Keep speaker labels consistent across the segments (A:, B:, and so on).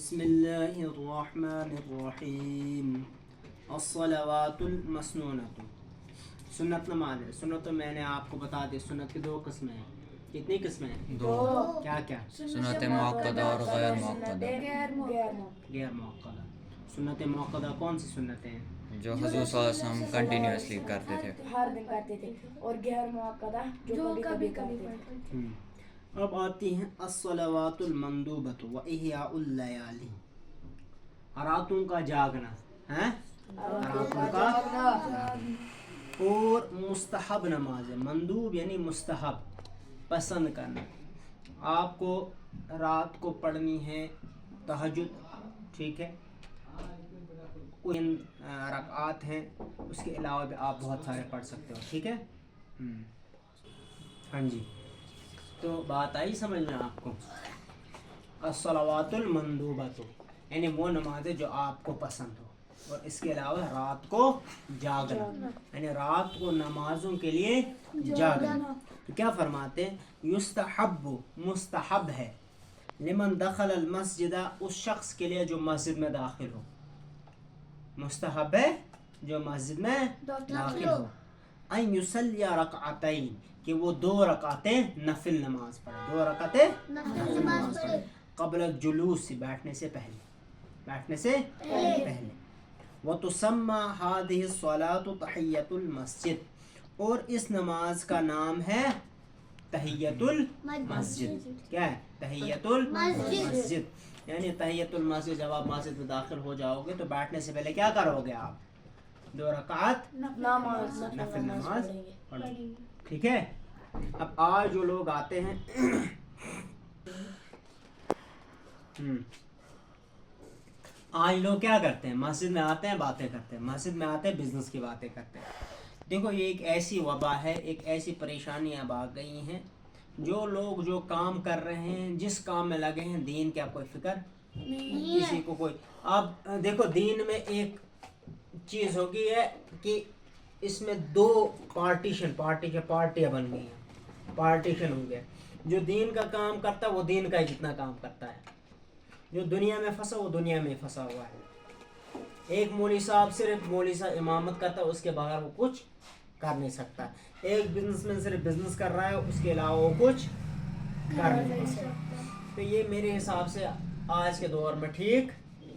A: بسم اللہ الرحمن الرحیم الصلوات المسنونۃ سنت نماز ہے. سنت تو میں نے آپ کو بتا دی سنت کی دو قسمیں ہیں. کتنی قسمیں ہیں؟
B: دو.
A: کیا کیا؟
B: سنت موقدہ اور غیر موقدہ.
A: غیر موقدہ. سنت موقدہ کون سی سنتیں ہیں؟
B: جو حضور صلی اللہ علیہ وسلم کنٹینیوسلی کرتے تھے.
C: ہر دن کرتے تھے. اور غیر موقدہ جو کبھی کرتے تھے.
A: اب آتی ہیں الصلوات المندوبۃ و احیاء اللیالی. راتوں کا جاگنا ہے، راتوں کا اور مستحب نماز ہے. مندوب یعنی مستحب، پسند کرنا. آپ کو رات کو پڑھنی ہے تہجد، ٹھیک ہے، ان رکعات ہیں، اس کے علاوہ بھی آپ بہت سارے پڑھ سکتے ہو، ٹھیک ہے. ہاں جی، تو بات آئی سمجھ میں آپ کو. الصلوات المندوبۃ یعنی وہ نمازیں جو آپ کو پسند ہو، اور اس کے علاوہ رات کو جاگنا یعنی رات کو نمازوں کے لیے جاگنا. تو کیا فرماتے ہیں؟ یستحب، مستحب ہے، لمن دخل المسجد، اس شخص کے لیے جو مسجد میں داخل ہو. مستحب ہے جو مسجد میں داخل ہو. ان یصلی رکعتین، کہ وہ 2 رکعتیں نفل نماز پڑھے، 2 رکعتیں نفل نماز پڑھے. قبل الجلوس، بیٹھنے سے پہلے، بیٹھنے سے پہلے. وتسمى هذه الصلاة تحیۃ المسجد، اور اس نماز کا نام ہے تحیۃ المسجد. کیا ہے؟ تحیۃ المسجد. یعنی تحیۃ المسجد، جب آپ مسجد میں داخل ہو جاؤ گے تو بیٹھنے سے پہلے کیا کرو گے آپ؟ 2 رکعت نفل نماز پڑھو گے، ٹھیک ہے. اب آج جو لوگ آتے ہیں آج لوگ کیا کرتے ہیں؟ مسجد میں آتے ہیں باتیں کرتے ہیں، مسجد میں آتے ہیں بزنس کی باتیں کرتے ہیں. دیکھو یہ ایک ایسی وبا ہے، ایک ایسی پریشانی اب آ گئی ہیں. جو لوگ جو کام کر رہے ہیں، جس کام میں لگے ہیں، دین کی آپ کوئی فکر نہیں، کسی کو کوئی. اب دیکھو دین میں ایک چیز ہو گئی ہے کہ اس میں 2 پارٹیاں بن گئی ہیں، پارٹیشن ہو گیا. جو دین کا کام کرتا ہے وہ دین کا ہی جتنا کام کرتا ہے، جو دنیا میں پھنسا وہ دنیا میں پھنسا ہوا ہے. ایک مولوی صاحب صرف مولوی صاحب امامت کرتا ہے، اس کے بغیر وہ کچھ کر نہیں سکتا. ایک بزنس مین صرف بزنس کر رہا ہے، اس کے علاوہ وہ کچھ کر نہیں سکتا. تو یہ میرے حساب سے آج کے دور میں ٹھیک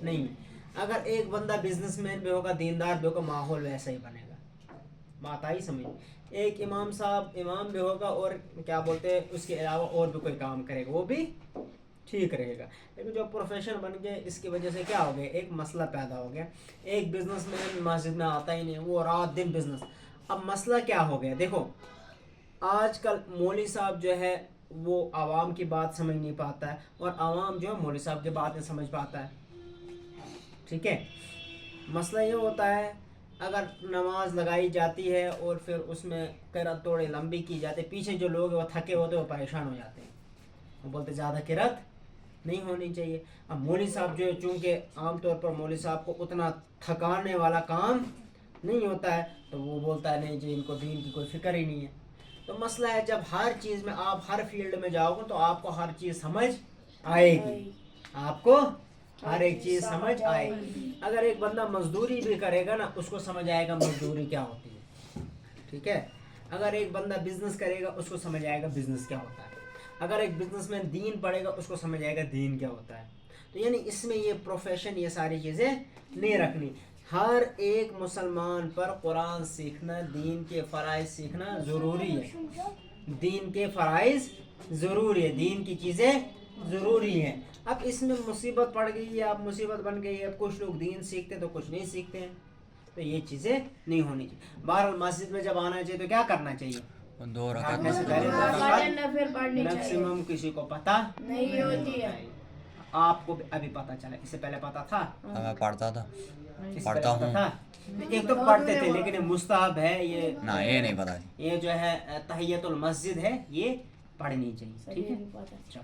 A: نہیں. اگر ایک بندہ بزنس مین بھی ہوگا، دیندار بھی ہوگا، ماحول ویسا ہی بنے گا. بات آئی سمجھ؟ ایک امام صاحب امام بھی ہوگا اور کیا بولتے ہیں اس کے علاوہ اور بھی کوئی کام کرے گا، وہ بھی ٹھیک رہے گا. لیکن جو پروفیشن بن گئے، اس کی وجہ سے کیا ہو گیا؟ ایک مسئلہ پیدا ہو گیا. ایک بزنس مین مسجد میں آتا ہی نہیں، وہ رات دن بزنس. اب مسئلہ کیا ہو گیا؟ دیکھو آج کل مولوی صاحب جو ہے وہ عوام کی بات سمجھ نہیں پاتا ہے، اور عوام جو ہے مولوی صاحب کی بات نہیں سمجھ پاتا ہے، ٹھیک ہے. مسئلہ یہ ہوتا ہے اگر نماز لگائی جاتی ہے اور پھر اس میں قرأت تھوڑی لمبی کی جاتی ہے، پیچھے جو لوگ وہ تھکے ہوتے ہیں، وہ پریشان ہو جاتے ہیں، وہ بولتے زیادہ قرأت نہیں ہونی چاہیے. اب مولوی صاحب جو ہے، چونکہ عام طور پر مولوی صاحب کو اتنا تھکانے والا کام نہیں ہوتا ہے، تو وہ بولتا ہے نہیں جی ان کو دین کی کوئی فکر ہی نہیں ہے. تو مسئلہ ہے جب ہر چیز میں آپ ہر فیلڈ میں جاؤ گے تو آپ کو ہر چیز سمجھ آئے گی، آپ کو ہر ایک چیز سمجھ آئے گی. اگر ایک بندہ مزدوری بھی کرے گا نا، اس کو سمجھ آئے گا مزدوری کیا ہوتی ہے، ٹھیک ہے. اگر ایک بندہ بزنس کرے گا، اس کو سمجھ آئے گا بزنس کیا ہوتا ہے. اگر ایک بزنس مین دین پڑھے گا، اس کو سمجھ آئے گا دین کیا ہوتا ہے. تو یعنی اس میں یہ پروفیشن، یہ ساری چیزیں نہیں رکھنی. ہر ایک مسلمان پر قرآن سیکھنا، دین کے فرائض سیکھنا ضروری ہے. دین کے فرائض ضروری ہے، دین کی چیزیں ضروری ہیں. اب اس میں مصیبت پڑ گئی ہے، اب مصیبت بن گئی ہے، کچھ لوگ دین سیکھتے ہیں تو کچھ نہیں سیکھتے ہیں. تو یہ چیزیں نہیں ہونی چاہیے. بہرحال مسجد میں جب آنا چاہیے تو کیا کرنا چاہیے؟
B: 2
A: بھاگنے سے
B: رکعت
A: پہلے میکسیمم کسی کو پتہ
C: نہیں ہوتی ہے.
A: آپ کو ابھی پتہ چلا، اس سے پہلے پتہ تھا؟
B: میں پڑھتا تھا،
A: اس سے
B: پڑھتا
A: پہلے
B: ہوں.
A: پتہ تھا؟ ایک تو پڑھتے تھے لیکن مستحب ہے یہ،
B: نہ یہ نہیں پتا.
A: یہ جو ہے تحیۃ المسجد ہے، یہ پڑھنی چاہیے، ٹھیک ہے. چلو.